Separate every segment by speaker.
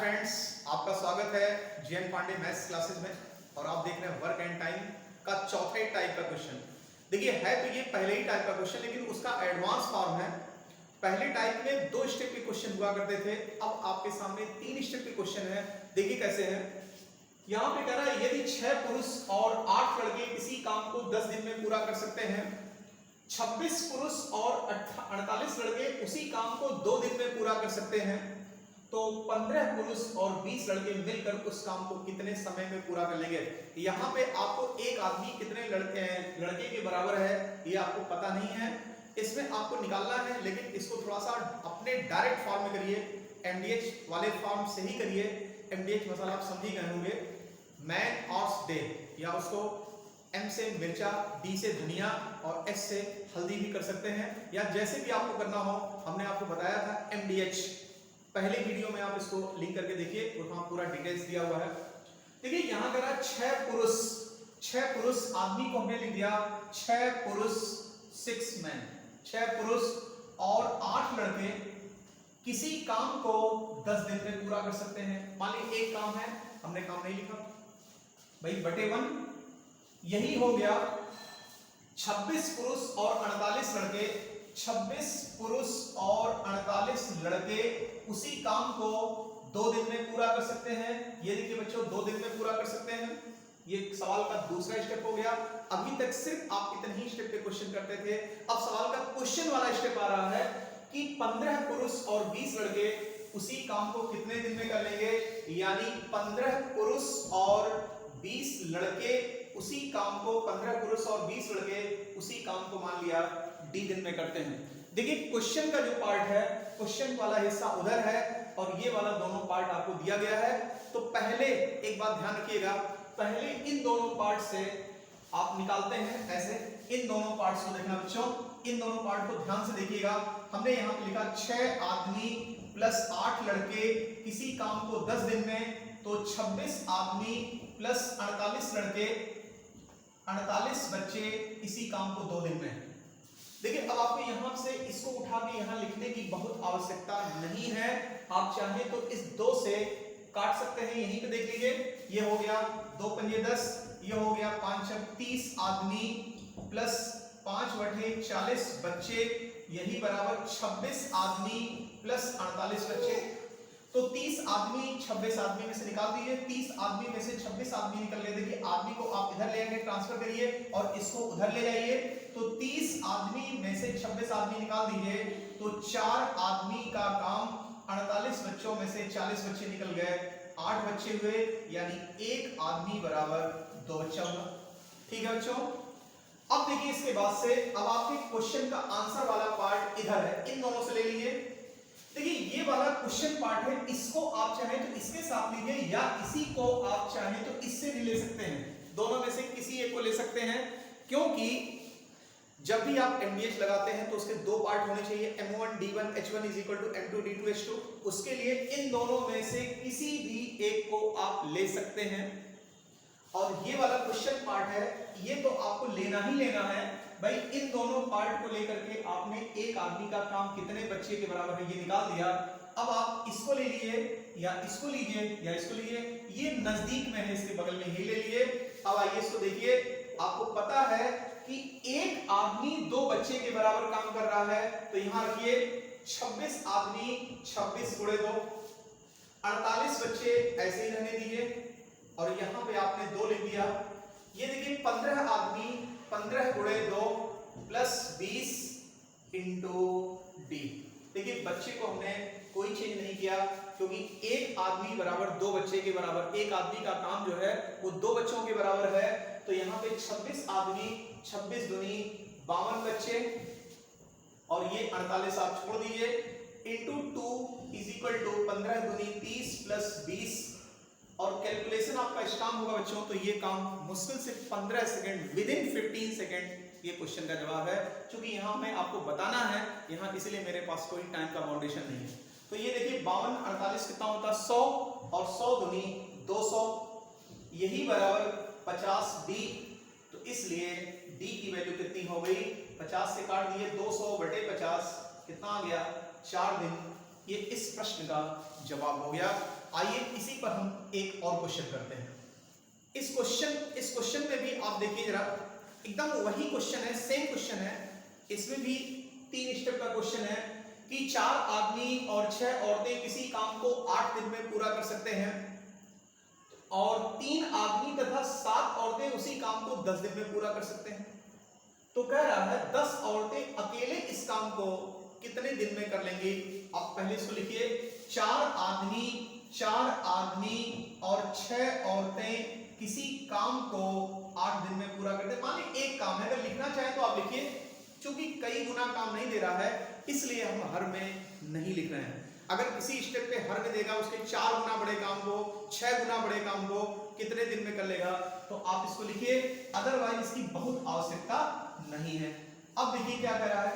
Speaker 1: Friends, आपका स्वागत है जीएन पांडे मैथ्स क्लासेस में और आप देख रहे हैं वर्क एंड टाइम का चौथे टाइप का क्वेश्चन। देखिए है तो ये पहले ही टाइप का क्वेश्चन, लेकिन उसका एडवांस फॉर्म है। पहले टाइप में 2 स्टेप के क्वेश्चन हुआ करते थे, अब आपके सामने 3 स्टेप के क्वेश्चन है। देखिए कैसे है। यहाँ पे कह रहा है यदि 6 पुरुष और 8 लड़के किसी काम को 10 दिन में पूरा कर सकते हैं, 26 पुरुष और 48 लड़के उसी काम को 2 दिन में पूरा कर सकते हैं, तो 15 पुरुष और 20 लड़के मिलकर उस काम को कितने समय में पूरा कर लेंगे। यहाँ पे आपको एक आदमी कितने लड़के के बराबर है ये आपको पता नहीं है, इसमें आपको निकालना है। लेकिन इसको थोड़ा सा अपने डायरेक्ट फॉर्म में करिए, एमडीएच वाले फॉर्म से ही करिए। एमडीएच मसाला आप समझी गए होंगे, मैन और डे, या उसको एम से मिर्चा, डी से धनिया और एस से हल्दी भी कर सकते हैं, या जैसे भी आपको करना हो। हमने आपको बताया था एमडीएच पहले वीडियो में, आप इसको लिंक करके देखिए, वहां पूरा डिटेल्स दिया हुआ है। देखिए यहां करा 6 पुरुष आदमी को हमने लिख दिया 6 पुरुष 6 मैन, 6 पुरुष और 8 लड़के किसी काम को 10 दिन में पूरा कर सकते हैं। मान लीजिए एक काम है, हमने काम नहीं लिखा भाई, बटे 1 यही हो गया। 26 पुरुष और 48 लड़के, 26 पुरुष और 48 लड़के उसी काम को 2 दिन में पूरा कर सकते हैं। ये देखिए बच्चों, 2 दिन में पूरा कर सकते हैं। ये सवाल का दूसरा स्टेप हो गया। अभी तक सिर्फ आप इतने ही स्टेप पे क्वेश्चन करते थे, अब सवाल का क्वेश्चन वाला स्टेप आ रहा है कि 15 पुरुष और 20 लड़के उसी काम को कितने दिन में कर लेंगे। यानी 15 पुरुष और 20 लड़के उसी काम को, 15 पुरुष और 20 लड़के उसी काम को मान लिया डी दिन में करते हैं। देखिए क्वेश्चन का जो पार्ट है, क्वेश्चन वाला हिस्सा उधर है और ये वाला दोनों पार्ट आपको दिया गया है। तो पहले एक बात ध्यान रखिएगा, पहले इन दोनों पार्ट से आप निकालते हैं ऐसे। इन दोनों पार्ट्स को देखना बच्चों, इन दोनों पार्ट को ध्यान से देखिएगा। हमने यहाँ पे लिखा 6 आदमी प्लस 8 लड़के किसी काम को 10 दिन में, तो 26 आदमी प्लस 48 लड़के, 48 बच्चे इसी काम को 2 दिन में। देखिए अब आपको यहां से इसको उठा के यहां लिखने की बहुत आवश्यकता नहीं है। आप चाहें तो इस 2 से काट सकते हैं, यहीं पे देख लीजिए। ये हो गया 2 पंजे 10, ये हो गया 5 30 आदमी प्लस 5/40 बच्चे, यही बराबर 26 आदमी प्लस 48 बच्चे। तो 30 आदमी 26 आदमी में से निकाल दीजिए, 30 आदमी में से 26 आदमी निकल ले। देखिए आदमी को आप इधर ले आएंगे, ट्रांसफर करिए और इसको उधर ले जाइए, तो 30 आदमी में से 26 आदमी निकाल दीजिए, तो 4 आदमी का काम, 48 बच्चों में से 40 बच्चे निकल गए, 8 बच्चे हुए, यानी एक आदमी बराबर 2 बच्चा हुआ। ठीक है बच्चों। अब देखिए इसके बाद से अब आपके क्वेश्चन का आंसर वाला पार्ट इधर है, इन दोनों से ले लीजिए। देखिए ये वाला क्वेश्चन पार्ट है, इसको आप चाहें तो इसके साथ लीजिए, या इसी को आप चाहें तो इससे भी ले सकते हैं। दोनों में से किसी एक को ले सकते हैं, क्योंकि जब भी आप एमडीएच लगाते हैं तो उसके 2 पार्ट होने चाहिए, M1 D1 H1 M2 D2 H2। उसके लिए इन दोनों में से किसी भी एक को आप ले सकते हैं। और ये वाला क्वेश्चन पार्ट है, ये तो आपको लेना ही लेना है भाई। इन दोनों पार्ट को लेकर के आपने एक आदमी का काम कितने बच्चे के बराबर है ये निकाल दिया। अब आप इसको ले लीजिए, या इसको लीजिए, या इसको लीजिए, ये नजदीक में है, इसके बगल में ही ले लीजिए। अब आइए इसको देखिए, आपको पता है कि एक आदमी 2 बच्चे के बराबर काम कर रहा है, तो यहां रखिए 26 आदमी 26 गुणे 2, 48 बच्चे ऐसे ही रहने दीजिए, और यहां पे आपने 2 लिख दिया। ये देखिए 15 आदमी 15 गुणे 2 प्लस 20 इंटू डी। देखिए बच्चे को हमने कोई चेंज नहीं किया, क्योंकि एक आदमी बराबर 2 बच्चे के बराबर, एक आदमी का काम जो है वो 2 बच्चों के बराबर है। तो यहाँ पे 26 आदमी 26 दूनी 52 बच्चे, और ये 48 आप छोड़ दीजिए, इंटू 2 इज इक्वल टू 15 दूनी 30 प्लस 20। और कैलकुलेशन आपका इस काम होगा बच्चों, तो ये काम मुश्किल से 15 सेकंड, विद इन 15 सेकंड ये क्वेश्चन का जवाब है। क्योंकि यहाँ हमें आपको बताना है यहाँ, इसलिए मेरे पास कोई टाइम का बाउंडेशन नहीं है। तो ये देखिए 52 48 कितना होता है 100, और 100 दूनी 200, यही बराबर 50 डी। तो इसलिए डी की वैल्यू कितनी हो गई, 50 से काट दिए 200/50 कितना आ गया 4 दिन, ये इस प्रश्न का जवाब हो गया। आइए इसी पर हम एक और क्वेश्चन करते हैं। इस क्वेश्चन में भी आप देखिए जरा, एकदम वही क्वेश्चन है, सेम क्वेश्चन है। इसमें भी 3 स्टेप का क्वेश्चन है कि 4 आदमी और 6 औरतें किसी काम को 8 दिन में पूरा कर सकते हैं और 3 आदमी तथा 7 औरतें उसी काम को 10 दिन में पूरा कर सकते हैं। तो कह रहा है 10 औरतें अकेले इस काम को कितने दिन में कर लेंगी। आप पहले इसको लिखिए, 4 आदमी और 6 औरतें किसी काम को 8 दिन में पूरा करते हैं। मान लीजिए एक काम है, अगर लिखना चाहे तो आप लिखिए, क्योंकि कई गुना काम नहीं दे रहा है इसलिए हम हर में नहीं लिख रहे हैं। अगर किसी स्टेप पे हर में देगा, उसके 4 गुना बड़े काम को, 6 गुना बड़े काम को कितने दिन में कर लेगा, तो आप इसको लिखिए, अदरवाइज इसकी बहुत आवश्यकता नहीं है। अब देखिए क्या कह रहा है,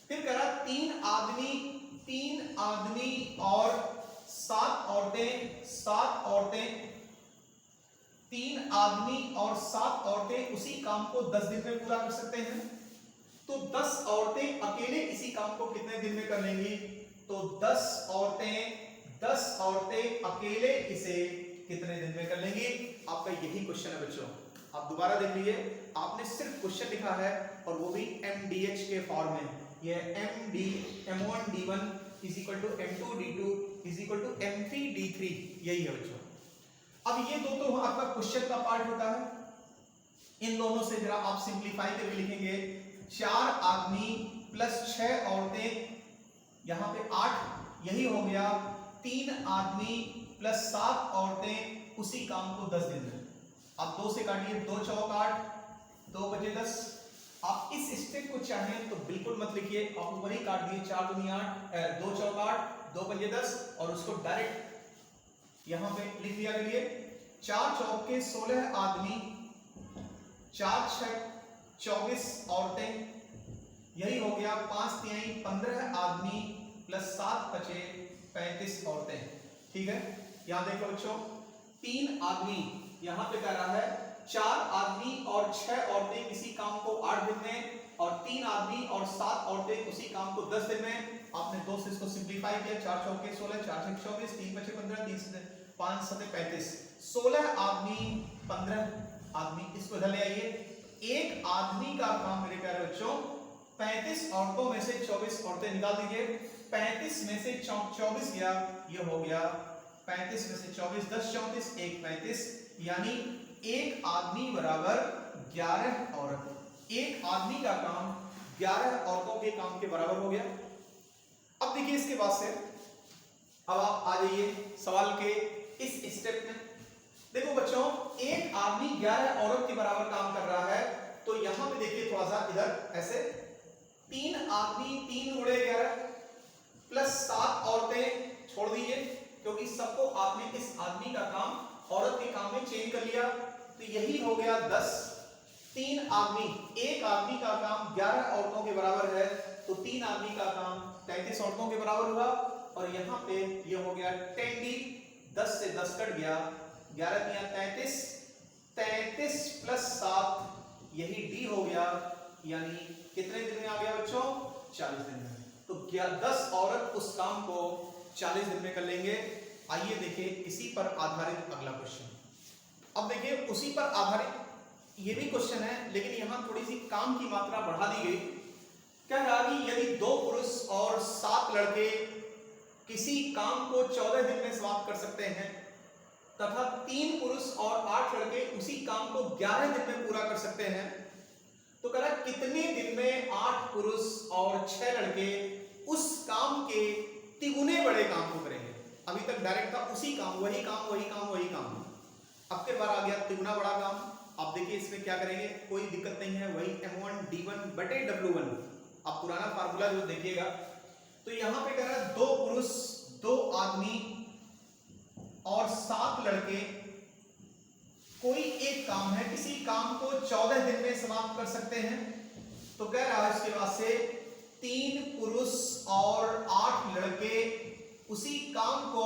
Speaker 1: फिर कह रहा है 3 आदमी और 7 औरतें 3 आदमी और 7 औरतें उसी काम को 10 दिन में पूरा कर सकते हैं। तो 10 औरतें अकेले इसी काम को कितने दिन में कर लेंगी, तो 10 औरतें अकेले इसे कितने दिन में कर लेंगी। आपका यही क्वेश्चन है बच्चों, आप दोबारा देख लीजिए, आपने सिर्फ क्वेश्चन लिखा है और वो भी MDH के फॉर्म में। ये M1D1 = M2D2 = M3D3, यही है बच्चों। अब ये दो तो आपका क्वेश्चन का पार्ट होता है। इन दोनों से जरा आप सिंप्लीफाई करके लिखेंगे, 4 आदमी प्लस 6 औरतें, यहां पे 8, यही हो गया 3 आदमी प्लस 7 औरतें उसी काम को 10 दिन में। आप 2 से काटिए, 2 चौक 8, 2 बजे 10। आप इस स्टेप को चाहें तो बिल्कुल मत लिखिए, आप ऊपर ही काट दिए, 4 दूनी 8, 2 चौक 8, 2 बजे 10 और उसको डायरेक्ट यहां पे लिख दिया करिए। 4 चौक के 16 आदमी, 4 छक 24 औरतें, यही हो गया 5 तिहाई 15 आदमी प्लस 7 बचे 35 औरतें। ठीक है, यहां देखो बच्चों, 3 आदमी, यहां पे कह रहा है 4 आदमी और 6 औरतें किसी काम को 8 दिन में और 3 आदमी और 7 औरतें उसी काम को 10 दिन में। आपने 2 से इसको सिंप्लीफाई किया, 4 चौके 16, 4 छक 24, 3 बचे 15, 3 5 7 35, 16 आदमी 15 आदमी, इसको इधर ले आइए। एक आदमी का काम मेरे प्यारे बच्चों, 35 औरतों में से 24 औरतें निकाल दीजिए। 35 में से 24 गया, ये हो गया 35 में से 24, 10 34, 1 35, यानी एक आदमी बराबर 11 औरत। एक आदमी का काम 11 औरतों के काम के बराबर हो गया। अब देखिए इसके बाद से अब आप आ जाइए सवाल के इस स्टेप में। देखो बच्चों, एक आदमी 11 औरत के बराबर काम कर रहा है, तो यहां पे देखिए थोड़ा सा इधर ऐसे, 3 आदमी 3 गुणे 11 प्लस 7 औरतें छोड़ दीजिए, क्योंकि सबको आपने इस आदमी का काम औरत के काम में चेंज कर लिया, तो यही हो गया 10। 3 आदमी, एक आदमी का काम 11 औरतों के बराबर है, तो 3 आदमी का काम 33 औरतों के बराबर हुआ। और यहां पे ये हो गया 10D, 10 से 10 कट गया, 11 दिया 33, 33 प्लस 7, यही D हो गया, यानी कितने दिन में आ गया बच्चों, 40 दिन में। तो 10 औरत उस काम को 40 दिन में कर लेंगे। आइए देखिए इसी पर आधारित अगला क्वेश्चन। अब देखिए उसी पर आधारित ये भी क्वेश्चन है, लेकिन यहां थोड़ी सी काम की मात्रा बढ़ा दी गई। क्या रहा कि यदि 2 पुरुष और 7 लड़के किसी काम को 14 दिन में समाप्त कर सकते हैं तथा 3 पुरुष और 8 लड़के उसी काम को 11 दिन में पूरा कर सकते हैं, तो कह रहा कितने दिन में 8 पुरुष और 6 लड़के उस काम के तिगुने बड़े काम को करेंगे। अभी तक डायरेक्ट था उसी काम, वही काम वही काम वही काम, अब के बार आ गया तिगुना बड़ा काम। आप देखिए इसमें क्या करेंगे, कोई दिक्कत नहीं है, वही M1D1 बटे W1, आप पुराना फार्मूला जो देखिएगा। तो यहां पे कह रहा है 2 पुरुष 2 आदमी और 7 लड़के, कोई एक काम है, किसी काम को 14 दिन में समाप्त कर सकते हैं। तो कह रहा है इसके बाद से 3 पुरुष और 8 लड़के उसी काम को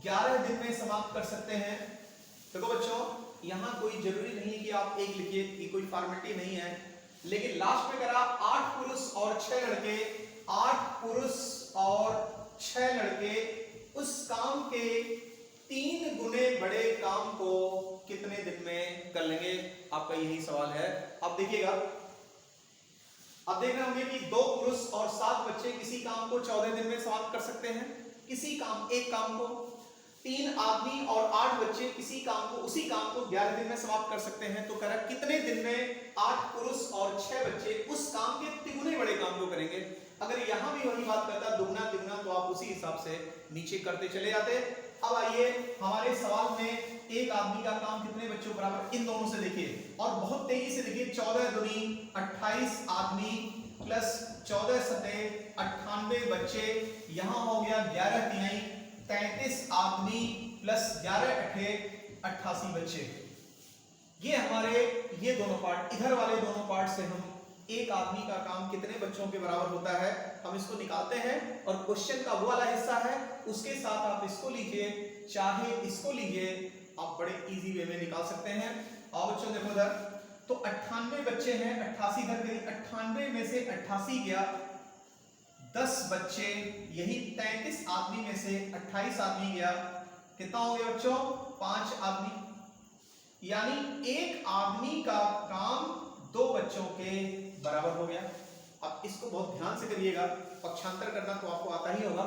Speaker 1: 11 दिन में समाप्त कर सकते हैं। देखो बच्चों, यहां कोई जरूरी नहीं कि आप एक लिखिए, कि कोई फॉर्मेलिटी नहीं है, लेकिन लास्ट में करा 8 पुरुष और 6 लड़के, 8 पुरुष और 6 लड़के उस काम के 3 गुने बड़े काम को कितने दिन में कर लेंगे? आपका यही सवाल है। अब देखिएगा, अब देख रहे होंगे कि 2 पुरुष और 7 बच्चे किसी काम को 14 दिन में समाप्त कर सकते हैं। किसी काम, एक काम को 3 आदमी और 8 बच्चे किसी काम को, उसी काम को 11 दिन में समाप्त कर सकते हैं। तो कह रहा कितने दिन में 8 पुरुष और 6 बच्चे उस काम के तिगुने बड़े काम को करेंगे। अगर यहां भी वही बात करता दुगना तिगुना, तो आप उसी हिसाब से नीचे करते चले जाते। अब आइए हमारे सवाल में एक आदमी का काम कितने बच्चों बराबर, इन दोनों से देखिए और बहुत तेजी से देखिए। 14 दूनी 28 आदमी प्लस 14 सतह 98 बच्चे, यहां हो गया 11 तिहाई 33 आदमी प्लस 11 अठे 88 बच्चे। ये हमारे ये दोनों पार्ट, इधर वाले दोनों पार्ट से हम एक आदमी का काम कितने बच्चों के बराबर होता है हम इसको निकालते हैं। और क्वेश्चन का वो वाला हिस्सा है, उसके साथ आप इसको लीजिए चाहे इसको लीजिए, आप बड़े इजी वे में निकाल सकते हैं। और बच्चों देखो इधर तो 98 बच्चे हैं, 88 इधर गए, 98 में से 88 गया, 10 बच्चे, यही 33 आदमी में से 28 आदमी गया, कितना हो गया बच्चों? 5 आदमी। यानी एक आदमी का काम 2 बच्चों के बराबर हो गया। अब इसको बहुत ध्यान से करिएगा, पक्षांतर करना तो आपको आता ही होगा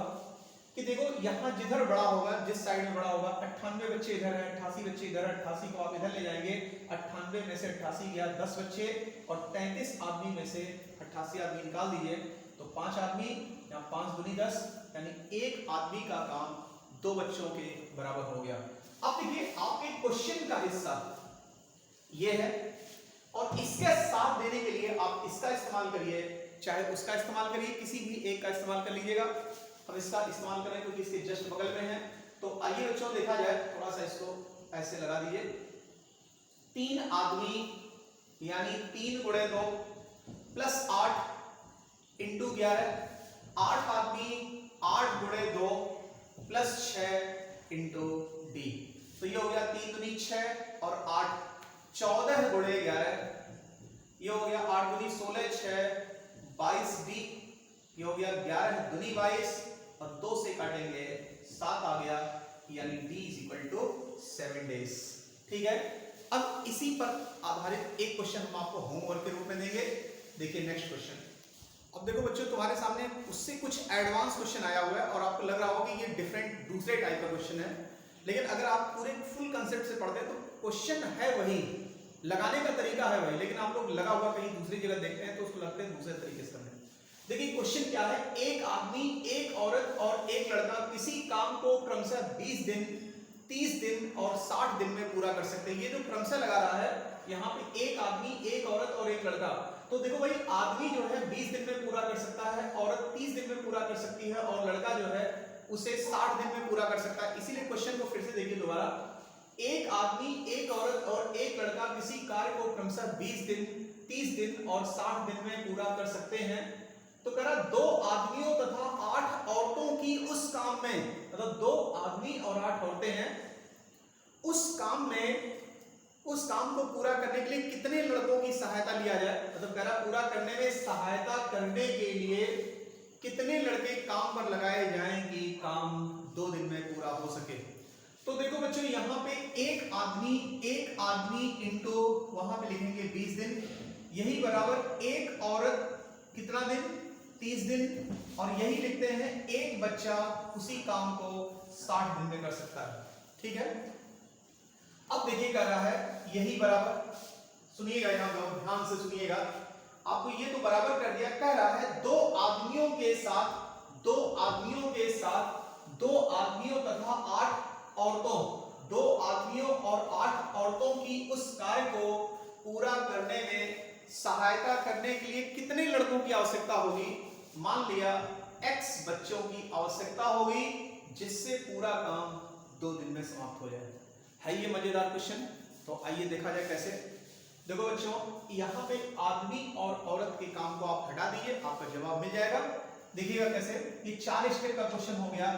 Speaker 1: कि देखो यहां जिधर बड़ा होगा, जिस साइड में बड़ा होगा, 98 बच्चे इधर है, 88 बच्चे इधर, 88 को आप इधर ले जाएंगे, 98 में से 88 गया, 10 बच्चे, और 33 आदमी में से 88 आदमी निकाल दीजिए तो 5 आदमी, या 5 दूनी 10, यानी एक आदमी का काम 2 बच्चों के बराबर हो गया। अब देखिए आपके क्वेश्चन का हिस्सा ये है, और इसके साथ देने के लिए आप इसका इस्तेमाल करिए, चाहे उसका इस्तेमाल करिए, किसी भी एक का इस्तेमाल कर लीजिएगा। हम इसका इस्तेमाल करें क्योंकि इसके जस्ट बगल में है। तो आइए बच्चों देखा जाए, थोड़ा सा इसको ऐसे लगा दीजिए। 3 आदमी यानी 3 गुणे 2 प्लस 8 इंटू 11, 8 आदमी 8 गुणे 2 प्लस 6 इंटू डी। तो ये हो गया 3 दूनी 6 और 8, 14 गुणे 11, ये हो गया 8 दूनी 16, 6 22 डी, ये हो गया 11 दूनी 22 और 2 से काटेंगे 7 आ गया, यानी d is equal to 7 days. ठीक है, अब इसी पर आधारित एक क्वेश्चन हम आपको होमवर्क के रूप में देंगे। देखिए नेक्स्ट क्वेश्चन। अब देखो बच्चों तुम्हारे सामने उससे कुछ एडवांस क्वेश्चन आया हुआ है और आपको लग रहा होगा कि ये डिफरेंट दूसरे टाइप का क्वेश्चन है, लेकिन अगर आप पूरे फुल कंसेप्ट से पढ़ते हैं तो क्वेश्चन है वही, लगाने का तरीका है वही, लेकिन आप लोग लगा हुआ कहीं दूसरी जगह देखते हैं तो उसको लगता है दूसरे तरीके से करने। देखिए क्वेश्चन क्या है, एक आदमी, एक औरत और एक लड़का किसी काम को क्रमशः 20 दिन, 30 दिन और 60 दिन में पूरा कर सकते हैं। ये जो क्रमशः लगा रहा है यहाँ पे, एक आदमी, एक औरत और एक लड़का, तो देखो भाई आदमी जो है 20 दिन में पूरा कर सकता है, औरत 30 दिन में पूरा कर सकती है, और लड़का जो है उसे 60 दिन में पूरा कर सकता है। इसीलिए क्वेश्चन को फिर से देखिए दोबारा, एक आदमी, एक औरत और एक लड़का किसी कार्य को क्रमशः 20 दिन, 30 दिन और 60 दिन में पूरा कर सकते हैं। तो कह रहा 2 आदमियों तथा 8 औरतों की उस काम में, मतलब 2 आदमी और 8 औरतें हैं, उस काम में, उस काम को पूरा करने के लिए कितने लड़कों की सहायता लिया जाए। मतलब कह रहा पूरा करने में सहायता करने के लिए कितने लड़के काम पर लगाए जाएं कि काम 2 दिन में पूरा हो सके। तो देखो बच्चों यहाँ पे एक आदमी इंटू वहां पे लिखेंगे 20 दिन, यही बराबर एक औरत कितना दिन, 30 दिन, और यही लिखते हैं एक बच्चा उसी काम को 60 दिन में कर सकता है। ठीक है, अब देखिए क्या रहा है, यही बराबर, सुनिएगा यहाँ ध्यान से सुनिएगा, आपको ये तो बराबर कर दिया, कह रहा है 2 आदमियों के साथ 2 आदमियों तथा 8 औरतों, 2 आदमियों और 8 औरतों की उस कार्य को पूरा करने में सहायता करने के लिए कितने लड़कों की आवश्यकता होगी। मान लिया x बच्चों की आवश्यकता होगी, जिससे पूरा काम 2 दिन में समाप्त हो जाए। है ये मजेदार क्वेश्चन? तो आइए देखा जाए कैसे। देखो बच्चों यहाँ पे आदमी और औरत के काम को आप हटा दीजिए, आपका जवाब मिल जाएगा। देखिएगा कैसे, ये 4 स्टेप का क्वेश्चन हो गया,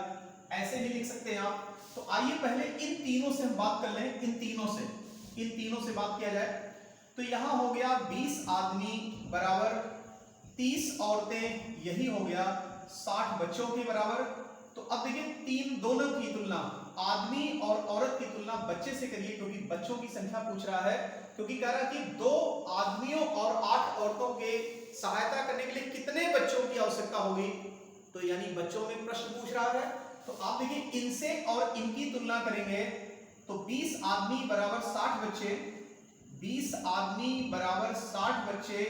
Speaker 1: ऐसे भी लिख सकते हैं आप। तो आइए पहले इन तीनों से हम बात कर लें, इन तीनों से बात किया जाए। तो यहां हो गया 20 आदमी बराबर 30 औरतें, यही हो गया 60 बच्चों के बराबर। तो अब देखिए तीन दोनों की तुलना, आदमी और औरत की तुलना बच्चे से करिए, क्योंकि बच्चों की संख्या पूछ रहा है, क्योंकि कह रहा है कि 2 आदमियों और 8 औरतों के सहायता करने के लिए कितने बच्चों की आवश्यकता होगी, तो यानी बच्चों में प्रश्न पूछ रहा है। तो आप देखिए इनसे और इनकी तुलना करेंगे तो 20 आदमी बराबर 60 बच्चे, 20 आदमी बराबर 60 बच्चे,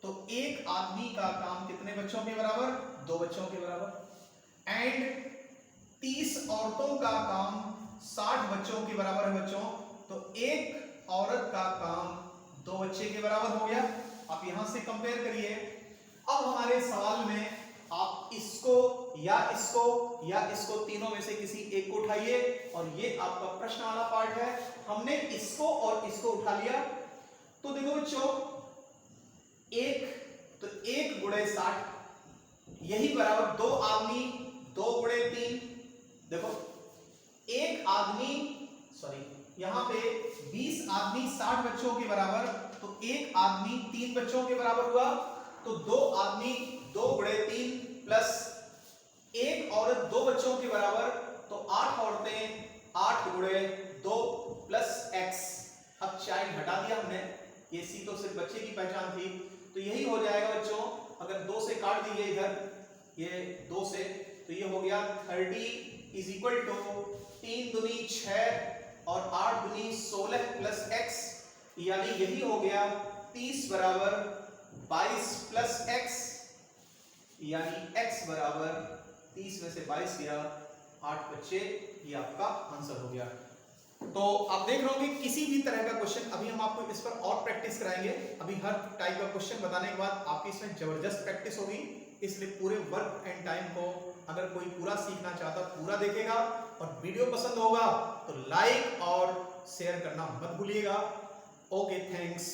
Speaker 1: तो एक आदमी का काम कितने बच्चों के बराबर, 2 बच्चों के बराबर। एंड 30 औरतों का काम 60 बच्चों के बराबर है बच्चों, तो एक औरत का काम 2 बच्चे के बराबर हो गया। आप यहां से कंपेयर करिए। अब हमारे सवाल में आप इसको या इसको या इसको तीनों में से किसी एक को उठाइए, और ये आपका प्रश्न वाला पार्ट है। हमने इसको और इसको उठा लिया, तो देखो बच्चों एक, तो 1 गुणे 60 यही बराबर 2 आदमी 2 गुणे 3, देखो एक आदमी सॉरी यहां पे 20 आदमी 60 बच्चों के बराबर, तो एक आदमी 3 बच्चों के बराबर हुआ, तो 2 आदमी 2 गुणे 3 प्लस एक औरत 2 बच्चों के बराबर, तो 8 औरतें 8 गुणे 2 प्लस x। अब चाइल्ड हटा दिया हमने, ये सी तो सिर्फ बच्चे की पहचान थी, तो यही हो जाएगा बच्चों। अगर 2 से काट दीजिए इधर, ये 2 से, तो ये हो गया 30 इज इक्वल टू 3 दूनी 6 और 8 दूनी 16 प्लस x, यानी यही हो गया 30 बराबर 22 प्लस x, यानी x बराबर 30 में से 22 गया 8 बच्चे, ये आपका आंसर हो गया। तो आप देख रहे होंगे किसी भी तरह का क्वेश्चन, अभी हम आपको इस पर और प्रैक्टिस कराएंगे। अभी हर टाइप का क्वेश्चन बताने के बाद आपकी इसमें जबरदस्त प्रैक्टिस होगी, इसलिए पूरे वर्क एंड टाइम को अगर कोई पूरा सीखना चाहता पूरा देखेगा, और वीडियो पसंद होगा तो लाइक और शेयर करना मत भूलिएगा। Okay, thanks.